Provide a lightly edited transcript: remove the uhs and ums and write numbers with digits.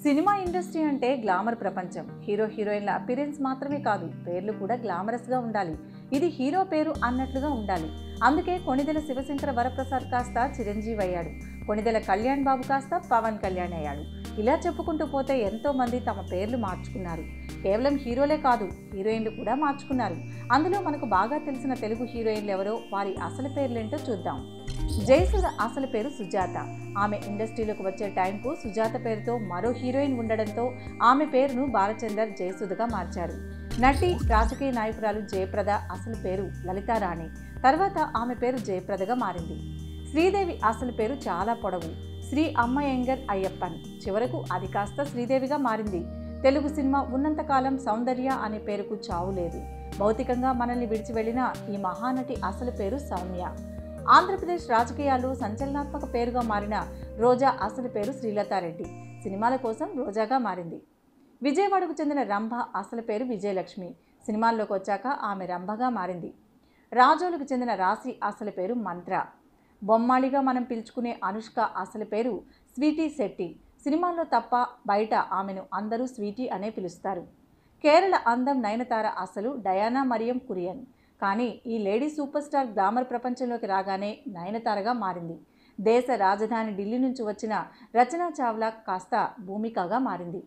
Cinema industry అంటే glamour ప్రపంచం. Hero హీరోయిన్ల అపిరెన్స్ మాత్రమే కాదు, పేర్లు కూడా గ్లామరస్గా ఉండాలి. ఇది హీరో పేరు అన్నట్లుగా ఉండాలి. అందుకే కొణిదెల శివశంకర వరప్రసాద్ కాస్త చిరంజీవి అయ్యాడు. కొణిదెల కళ్యాణ్ బాబు కాస్త పవన్ కళ్యాణ్ అయ్యాడు. ఇలా చెప్పుకుంటూ పోతే ఎంతో మంది తమ పేర్లు మార్చుకున్నారు. కేవలం హీరోలే కాదు, హీరోయిన్లు కూడా మార్చుకున్నారు. అందులో మనకు బాగా తెలిసిన తెలుగు హీరోయిన్లు ఎవరో, వారి అసలు పేర్లేంటో చూద్దాం. జయసుధ అసలు పేరు సుజాత. ఆమె ఇండస్ట్రీలోకి వచ్చే టైంకు సుజాత పేరుతో మరో హీరోయిన్ ఉండడంతో ఆమె పేరును బాలచందర్ జయసుధగా మార్చారు. నటి, రాజకీయ నాయకురాలు జయప్రద అసలు పేరు లలితారాణి. తర్వాత ఆమె పేరు జయప్రదగా మారింది. శ్రీదేవి అసలు పేరు చాలా పొడవు, శ్రీ అమ్మయంగర్ అయ్యప్పన్. చివరకు అది కాస్త శ్రీదేవిగా మారింది. తెలుగు సినిమా ఉన్నంతకాలం సౌందర్య అనే పేరుకు చావు లేదు. భౌతికంగా మనల్ని విడిచి వెళ్లిన ఈ మహానటి అసలు పేరు సౌమ్య. ఆంధ్రప్రదేశ్ రాజకీయాల్లో సంచలనాత్మక పేరుగా మారిన రోజా అసలు పేరు శ్రీలతారెడ్డి. సినిమాల కోసం రోజాగా మారింది. విజయవాడకు చెందిన రంభ అసలు పేరు విజయలక్ష్మి. సినిమాల్లోకి వచ్చాక ఆమె రంభగా మారింది. రాజోలుకు చెందిన రాశి అసలు పేరు మంత్ర. బొమ్మాళిగా మనం పిలుచుకునే అనుష్క అసలు పేరు స్వీటీ శెట్టి. సినిమాల్లో తప్ప బయట ఆమెను అందరూ స్వీటీ అనే పిలుస్తారు. కేరళ అందం నయనతార అసలు డయానా మరియం కురియన్. కానీ ఈ లేడీ సూపర్ స్టార్ గ్లామర్ ప్రపంచంలోకి రాగానే నయనతారగా మారింది. దేశ రాజధాని ఢిల్లీ నుంచి వచ్చిన రచనా చావ్లా కాస్త భూమికగా మారింది.